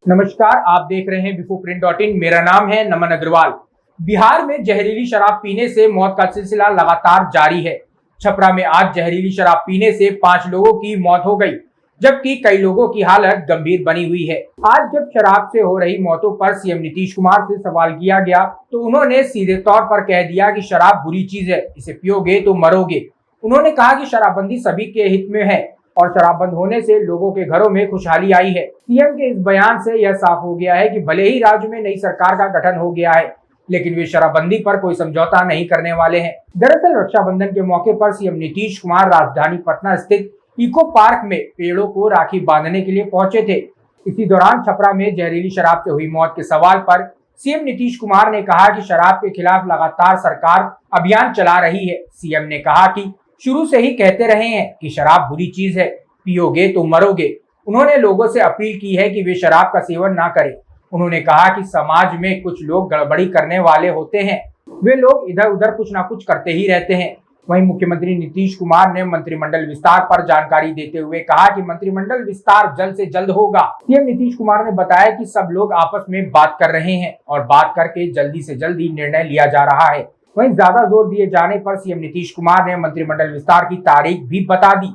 नमस्कार, आप देख रहे हैं bifoprint.in। मेरा नाम है नमन अग्रवाल। बिहार में जहरीली शराब पीने से मौत का सिलसिला लगातार जारी है। छपरा में आज जहरीली शराब पीने से 5 लोगों की मौत हो गई, जबकि कई लोगों की हालत गंभीर बनी हुई है। आज जब शराब से हो रही मौतों पर सीएम नीतीश कुमार से सवाल किया गया तो उन्होंने सीधे तौर पर कह दिया कि शराब बुरी चीज है, इसे पियोगे तो मरोगे। उन्होंने कहा कि शराबबंदी सभी के हित में है और शराब बंद होने से लोगों के घरों में खुशहाली आई है। सीएम के इस बयान से यह साफ हो गया है कि भले ही राज्य में नई सरकार का गठन हो गया है, लेकिन वे शराबबंदी पर कोई समझौता नहीं करने वाले हैं। दरअसल रक्षाबंधन के मौके पर सीएम नीतीश कुमार राजधानी पटना स्थित इको पार्क में पेड़ों को राखी बांधने के लिए पहुंचे थे। इसी दौरान छपरा में जहरीली शराब से हुई मौत के सवाल पर सीएम नीतीश कुमार ने कहा कि शराब के खिलाफ लगातार सरकार अभियान चला रही है। सीएम ने कहा कि शुरू से ही कहते रहे हैं कि शराब बुरी चीज है, पियोगे तो मरोगे। उन्होंने लोगों से अपील की है कि वे शराब का सेवन ना करें। उन्होंने कहा कि समाज में कुछ लोग गड़बड़ी करने वाले होते हैं, वे लोग इधर उधर कुछ ना कुछ करते ही रहते हैं। वहीं मुख्यमंत्री नीतीश कुमार ने मंत्रिमंडल विस्तार पर जानकारी देते हुए कहा कि मंत्रिमंडल विस्तार जल्द से जल्द होगा। सीएम नीतीश कुमार ने बताया कि सब लोग आपस में बात कर रहे हैं और बात करके जल्दी से जल्दी निर्णय लिया जा रहा है। वहीं ज्यादा जोर दिए जाने पर सीएम नीतीश कुमार ने मंत्रिमंडल विस्तार की तारीख भी बता दी।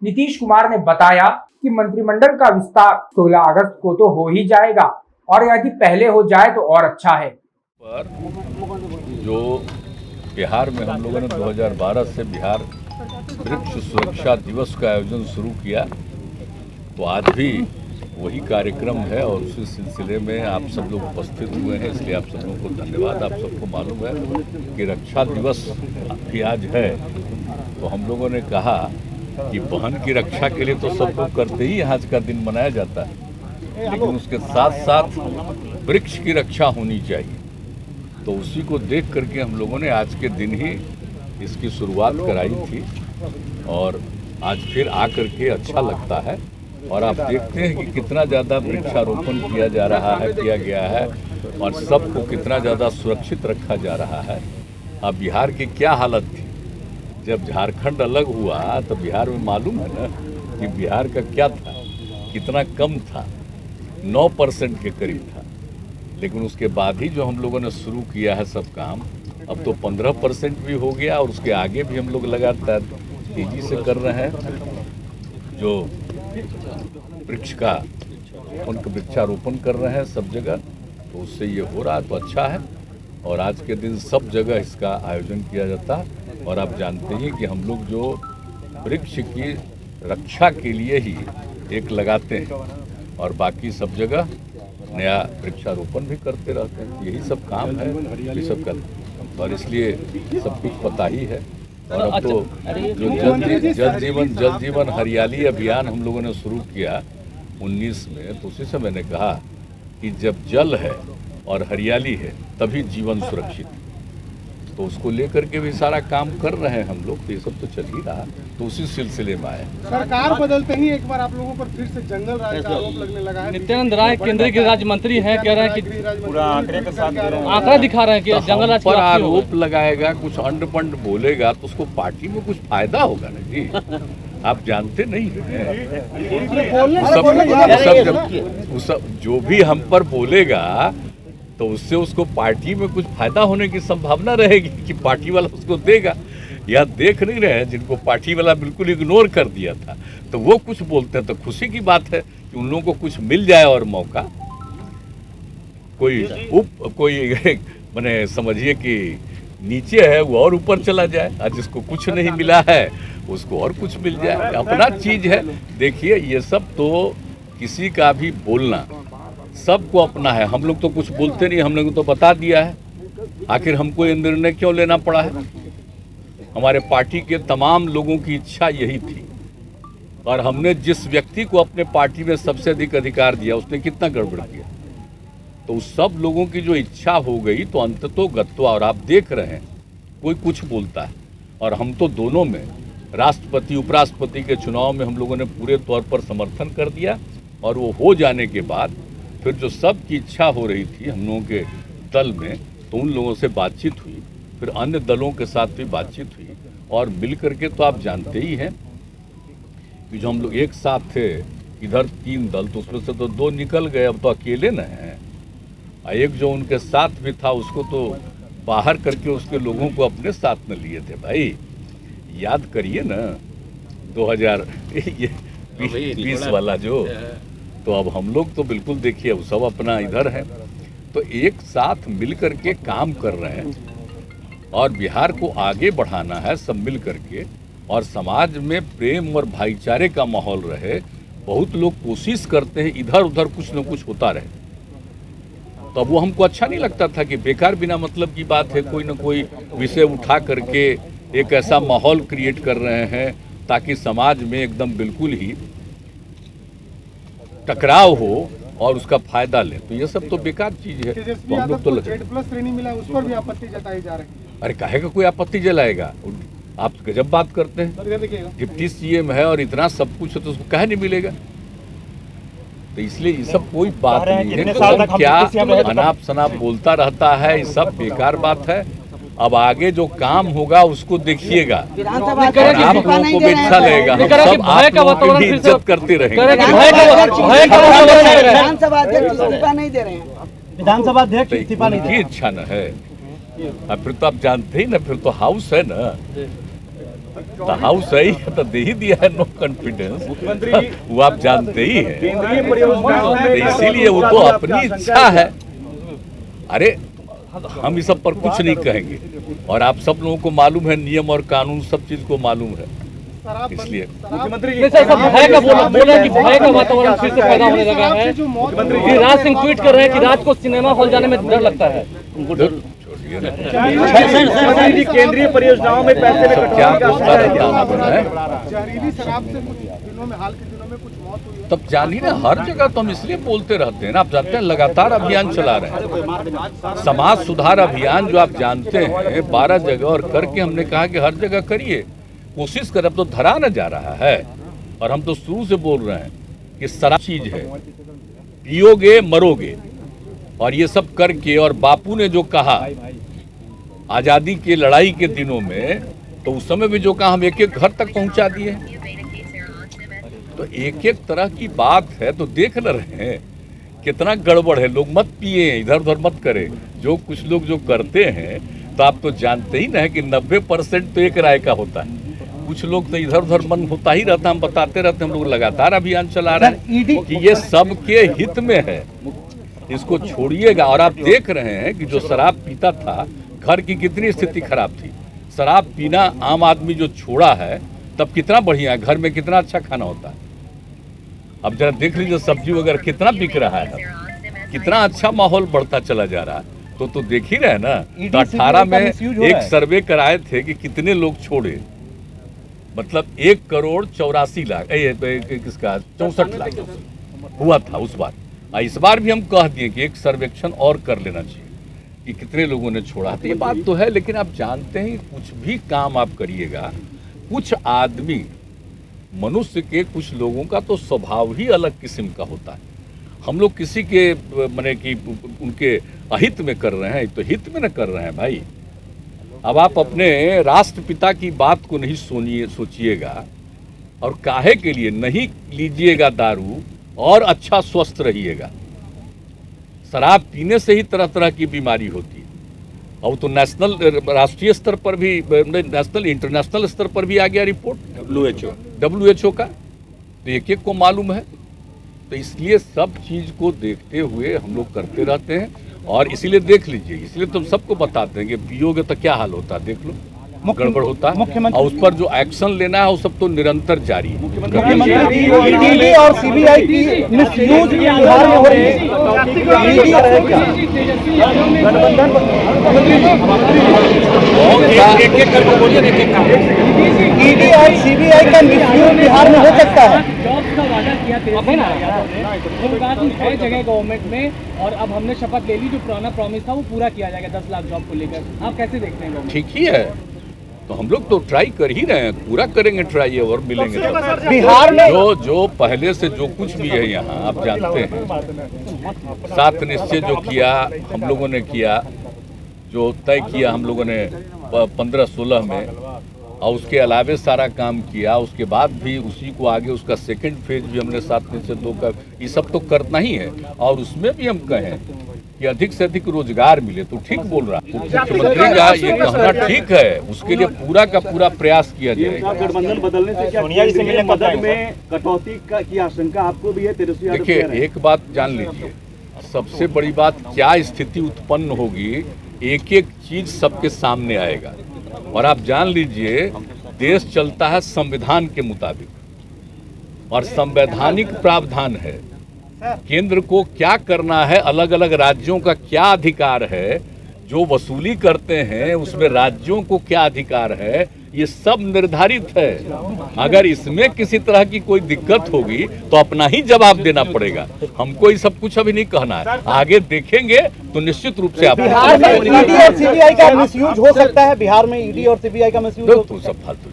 नीतीश कुमार ने बताया कि मंत्रिमंडल का विस्तार 16 अगस्त को तो हो ही जाएगा और यदि पहले हो जाए तो और अच्छा है। पर जो बिहार में हम लोगों ने 2012 से बिहार वृक्ष सुरक्षा दिवस का आयोजन शुरू किया, तो आज भी वही कार्यक्रम है और उसी सिलसिले में आप सब लोग उपस्थित हुए हैं, इसलिए आप सब लोगों को धन्यवाद। आप सबको मालूम है कि रक्षा दिवस भी आज है, तो हम लोगों ने कहा कि बहन की रक्षा के लिए तो सब लोग करते ही आज का दिन मनाया जाता है, लेकिन उसके साथ साथ वृक्ष की रक्षा होनी चाहिए। तो उसी को देख करके हम लोगों ने आज के दिन ही इसकी शुरुआत कराई थी और आज फिर आकर के अच्छा लगता है। और आप देखते हैं कि कितना ज़्यादा वृक्षारोपण किया गया है और सबको कितना ज़्यादा सुरक्षित रखा जा रहा है। अब बिहार की क्या हालत थी जब झारखंड अलग हुआ, तो बिहार में मालूम है ना कि बिहार का क्या था, कितना कम था, 9% के करीब था। लेकिन उसके बाद ही जो हम लोगों ने शुरू किया है सब काम, अब तो 15% भी हो गया और उसके आगे भी हम लोग लगातार तेजी से कर रहे हैं। जो वृक्ष का उनका वृक्षारोपण कर रहे हैं सब जगह, तो उससे ये हो रहा है तो अच्छा है। और आज के दिन सब जगह इसका आयोजन किया जाता है और आप जानते हैं कि हम लोग जो वृक्ष की रक्षा के लिए ही एक लगाते हैं और बाकी सब जगह नया वृक्षारोपण भी करते रहते हैं। यही सब काम है ये सब का, और इसलिए सब कुछ पता ही है। और अब तो जो जल जीवन हरियाली अभियान हम लोगों ने शुरू किया 19 में, तो उसी से मैंने कहा कि जब जल है और हरियाली है तभी जीवन सुरक्षित है। तो उसको लेकर के भी सारा काम कर रहे हैं हम लोग, तो ये सब तो चल ही रहा, तो उसी सिलसिले में आए। सरकार बदलते ही एक बार आप लोगों पर फिर से जंगल राज का आरोप लगने लगा है। नित्यानंद राय केंद्रीय गृह राज्य मंत्री हैं, कह रहे हैं कि पूरा आंकड़े के साथ आंकड़ा दिखा रहे हैं कि जंगल राज पर आरोप लगाएगा, कुछ अंड पंड बोलेगा तो उसको पार्टी में कुछ फायदा होगा ना जी। आप जानते नहीं हैं, सब जो भी हम पर बोलेगा तो उससे उसको पार्टी में कुछ फायदा होने की संभावना रहेगी कि पार्टी वाला उसको देगा। या देख नहीं रहे हैं जिनको पार्टी वाला बिल्कुल इग्नोर कर दिया था, तो वो कुछ बोलते हैं, तो खुशी की बात है कि उन लोगों को कुछ मिल जाए और मौका कोई मैंने समझिए कि नीचे है वो और ऊपर चला जाए, और जिसको कुछ नहीं मिला है उसको और कुछ मिल जाए, अपना चीज है। देखिए ये सब तो किसी का भी बोलना सबको अपना है। हम लोग तो कुछ बोलते नहीं, हम लोग तो बता दिया है। आखिर हमको ये निर्णय क्यों लेना पड़ा है? हमारे पार्टी के तमाम लोगों की इच्छा यही थी, और हमने जिस व्यक्ति को अपने पार्टी में सबसे अधिक अधिकार दिया उसने कितना गड़बड़ किया। तो उस सब लोगों की जो इच्छा हो गई तो अंततो गत्वा, और आप देख रहे हैं कोई कुछ बोलता है, और हम तो दोनों में राष्ट्रपति उपराष्ट्रपति के चुनाव में हम लोगों ने पूरे तौर पर समर्थन कर दिया। और वो हो जाने के बाद फिर जो सब की इच्छा हो रही थी हम लोगों के दल में, तो उन लोगों से बातचीत हुई, फिर अन्य दलों के साथ भी बातचीत हुई, और मिल करके तो आप जानते ही हैं कि जो हम लोग एक साथ थे इधर 3 दल, तो उसमें से तो 2 निकल गए, अब तो अकेले न हैं। एक जो उनके साथ भी था उसको तो बाहर करके उसके लोगों को अपने साथ में लिए थे। भाई याद करिए ना 2020 वाला जो, तो अब हम लोग तो बिल्कुल देखिए अब सब अपना इधर है, तो एक साथ मिल करके काम कर रहे हैं और बिहार को आगे बढ़ाना है सब मिल करके, और समाज में प्रेम और भाईचारे का माहौल रहे। बहुत लोग कोशिश करते हैं इधर उधर कुछ न कुछ होता रहे, तो अब वो हमको अच्छा नहीं लगता था कि बेकार बिना मतलब की बात है कोई न कोई विषय उठा करके एक ऐसा माहौल क्रिएट कर रहे हैं ताकि समाज में एकदम बिल्कुल ही टकराव हो और उसका फायदा ले। तो ये सब तो बेकार चीज है। तो हम लोग तो Z+ श्रेणी मिला, उस पर भी आपत्ति जताई जा रही है। अरे काहे का कोई आपत्ति जलाएगा? आप गजब बात करते हैं। डिप्टी CM है और इतना सब कुछ है तो उसको काहे नहीं मिलेगा? तो इसलिए ये सब कोई बात नहीं है। तो क्या अनाप शनाप बोलता रहता है, ये सब बेकार बात है। अब आगे जो काम होगा उसको देखिएगा, विधानसभा आप लोगों को भी अच्छा लगेगा। हम सब आप लोगों की भी इज्जत करते रहेंगे। विधानसभा अध्यक्ष इस्तीफा नहीं दे रहे हैं। विधानसभा अध्यक्ष इस्तीफा नहीं दे उनकी इच्छा न है। अब फिर तो आप जानते ही ना, फिर तो हाउस है ना, तो हाउस है ही, तो दे ही दिया है नो कॉन्फिडेंस, वो आप जानते ही हैं। तो इसीलिए वो तो अपनी इच्छा है। अरे हम इस सब पर कुछ नहीं कहेंगे, और आप सब लोगों को मालूम है नियम और कानून सब चीज को मालूम है, इसलिए भय का वातावरण फिर से पैदा होने लगा है। गिरिराज सिंह ट्वीट कर रहे हैं कि रात को सिनेमा हॉल जाने में डर लगता है। केंद्रीय परियोजनाओं में पैसे में क्या है? जहरीली शराब से कुछ दिनों में, हाल के दिनों में कुछ मौत हुई है। तब जानिए ना, हर जगह तो हम इसलिए बोलते रहते हैं ना, आप जानते हैं लगातार अभियान चला रहे हैं, समाज सुधार अभियान जो आप जानते हैं 12 जगह, और करके हमने कहा कि हर जगह करिए, कोशिश कर। अब तो धरा न जा रहा है, और हम तो शुरू से बोल रहे हैं कि शराब चीज है, पियोगे मरोगे, और ये सब करके। और बापू ने जो कहा आजादी के लड़ाई के दिनों में, तो उस समय भी जो कहा हम एक एक घर तक पहुंचा दिए। तो एक एक तरह की बात है, तो देख न रहे हैं कितना गड़बड़ है। लोग मत पिए, इधर उधर मत करें। जो कुछ लोग जो करते हैं, तो आप तो जानते ही ना कि 90% तो एक राय का होता है। कुछ लोग तो इधर उधर मन होता ही रहता, हम बताते रहते, हम लोग लगातार अभियान चला रहे हैं कि ये सबके हित में है, इसको छोड़िएगा। और आप देख रहे हैं कि जो शराब पीता था, घर की कितनी स्थिति खराब थी। शराब पीना आम आदमी जो छोड़ा है, तब कितना बढ़िया है, घर में कितना अच्छा खाना होता है। अब जरा देख लीजिए सब्जी वगैरह कितना बिक रहा है, कितना अच्छा माहौल बढ़ता चला जा रहा है। तो देख ही रहे ना। तो 18 में एक सर्वे कराए थे कि कितने लोग छोड़े, मतलब 1,84,00,000 किसका 64 लाख हुआ था उस बार। इस बार भी हम कह दिए कि एक सर्वेक्षण और कर लेना चाहिए कि कितने लोगों ने छोड़ा। तो ये बात तो है, लेकिन आप जानते हैं कुछ भी काम आप करिएगा, कुछ आदमी मनुष्य के, कुछ लोगों का तो स्वभाव ही अलग किस्म का होता है। हम लोग किसी के माने कि उनके अहित में कर रहे हैं, तो हित में न कर रहे हैं भाई। अब आप अपने राष्ट्रपिता की बात को नहीं सोचिएगा, और काहे के लिए नहीं लीजिएगा दारू और अच्छा स्वस्थ रहिएगा। शराब पीने से ही तरह तरह की बीमारी होती है। अब तो नेशनल, राष्ट्रीय स्तर पर भी, नेशनल इंटरनेशनल स्तर पर भी आ गया रिपोर्ट WHO का, तो एक एक को मालूम है। तो इसलिए सब चीज को देखते हुए हम लोग करते रहते हैं, और इसीलिए देख लीजिए, इसलिए तुम सबको बताते हैं कि पियोगे तो क्या हाल होता है, देख लो गड़बड़ होता है। और उस पर जो एक्शन लेना है वो सब तो निरंतर जारी है। ईडी और सीबीआई की मिसयूज बिहार में हो रही है। ईडी और सीबीआई का मिसयूज बिहार में हो सकता है। जॉब्स का वादा किया है जगह गवर्नमेंट में, और अब हमने शपथ ले ली, जो पुराना प्रॉमिस था वो पूरा किया जाएगा 10 लाख जॉब को लेकर। आप कैसे देखते हैं? ठीक ही है, तो हम लोग तो ट्राई कर ही रहे हैं, पूरा करेंगे ट्राई, और मिलेंगे तो। बिहार में जो पहले से जो कुछ भी है यहाँ आप जानते हैं, 7 निश्चय जो किया हम लोगों ने किया, जो तय किया हम लोगों ने 15-16 में, और उसके अलावे सारा काम किया, उसके बाद भी उसी को आगे उसका सेकंड फेज भी हमने 7 में से 2 का, ये सब तो करना ही है। और उसमें भी हम कहें कि अधिक से अधिक रोजगार मिले, तो ठीक बोल रहा है मुख्यमंत्री का ये कहना ठीक है, उसके लिए पूरा का पूरा प्रयास किया जाएगा। गठबंधन बदलने से क्या केंद्रीय मदद में कटौती की आशंका आपको भी है? तेजस्वी यादव देखिए, एक बात जान लीजिए, सबसे बड़ी बात क्या स्थिति उत्पन्न होगी, एक एक चीज सबके सामने आएगा। और आप जान लीजिए, देश चलता है संविधान के मुताबिक और संवैधानिक प्रावधान है। केंद्र को क्या करना है, अलग अलग राज्यों का क्या अधिकार है, जो वसूली करते हैं उसमें राज्यों को क्या अधिकार है, ये सब निर्धारित है। अगर इसमें किसी तरह की कोई दिक्कत होगी तो अपना ही जवाब देना पड़ेगा। हमको ये सब कुछ अभी नहीं कहना है, आगे देखेंगे तो निश्चित रूप से आप बिहार में ईडी और सीबीआई का मिसयूज हो सकता है। बिहार में ईडी और सीबीआई का मिसयूज तो सब फालतू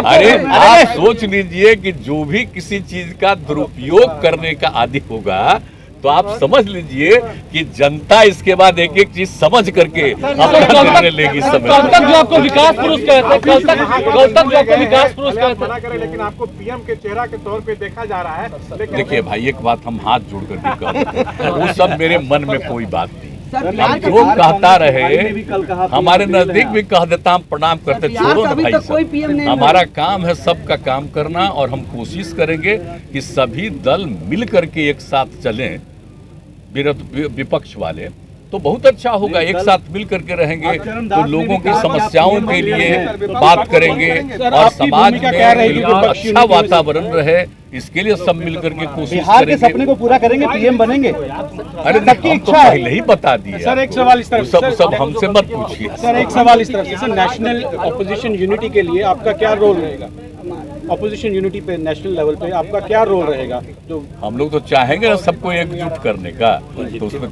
अरे आप सोच लीजिए कि जो भी किसी चीज का दुरुपयोग करने का आदी होगा तो आप समझ लीजिए कि जनता इसके बाद एक एक चीज समझ करके अपना निर्णय लेगी। कल तक जो आपको विकास पुरुष कहते हैं, कल तक जो आपको विकास पुरुष कहते हैं, मना करें, लेकिन आपको पीएम के चेहरा के तौर पे देखा जा रहा है। लेकिन देखिए भाई, एक बात हम हाथ जोड़ करके कहते, वो सब मेरे मन में कोई बात नहीं। हम जो कहता रहे, हमारे नजदीक भी कह देता, हम प्रणाम करते, छोड़ो ना भाई साहब, हमारा काम है सबका काम करना और हम कोशिश करेंगे कि सभी दल मिल करके एक साथ चलें। विपक्ष वाले तो बहुत अच्छा होगा, एक साथ मिल करके रहेंगे तो लोगों की समस्याओं के लिए बात करेंगे और समाज में अच्छा वातावरण रहे, इसके लिए सब मिल करके कोशिश बिहार के करेंगे। सपने को पूरा करेंगे, पीएम बनेंगे। अरे सबकी इच्छा पहले ही बता दिया। सर, एक सवाल इस तरफ से, सब हमसे मत पूछिए। सर एक सवाल इस तरफ से, सर नेशनल ऑपोजिशन यूनिटी के लिए आपका क्या रोल रहेगा? ऑपोजिशन यूनिटी पे नेशनल लेवल पे आपका क्या रोल रहेगा? जो हम लोग तो चाहेंगे ना सबको एकजुट करने का, तो उसमें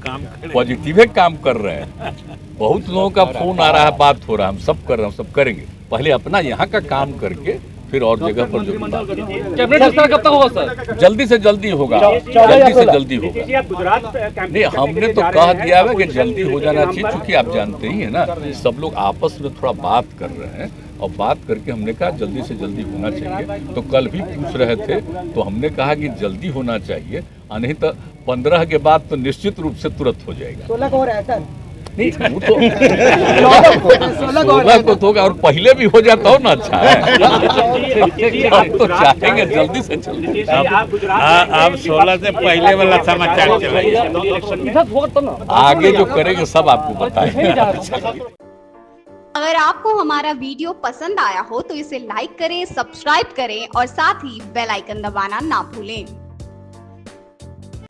पॉजिटिव काम कर रहे हैं। बहुत लोगों का फोन आ रहा है, बात हो रहा है, हम सब कर रहे हैं, सब करेंगे। पहले अपना यहाँ का काम करके फिर और जगह पर जो कैबिनेट विस्तार कब तक होगा सर? जल्दी से जल्दी होगा, जल्दी से जल्दी होगा। नहीं, हमने तो कह दिया है कि जल्दी हो जाना चाहिए, क्योंकि आप जानते ही है ना, सब लोग आपस में थोड़ा बात कर रहे हैं और बात करके हमने कहा जल्दी से जल्दी होना चाहिए। तो कल भी पूछ रहे थे तो हमने कहा कि जल्दी होना चाहिए, नहीं तो 15 के बाद तो निश्चित रूप से तुरंत हो जाएगा। 16 को है सर, नहीं वो तो 16 को तो होगा, और पहले भी हो जाता हो ना, अच्छा है। हम तो चाहेंगे जल्दी से जल्दी। आप 16 से पहले वाला समाचार चलाइए, आगे जो करेंगे सब आपको बताएंगे। अगर आपको हमारा वीडियो पसंद आया हो तो इसे लाइक करें, सब्सक्राइब करें और साथ ही बेल आइकन दबाना ना भूलें।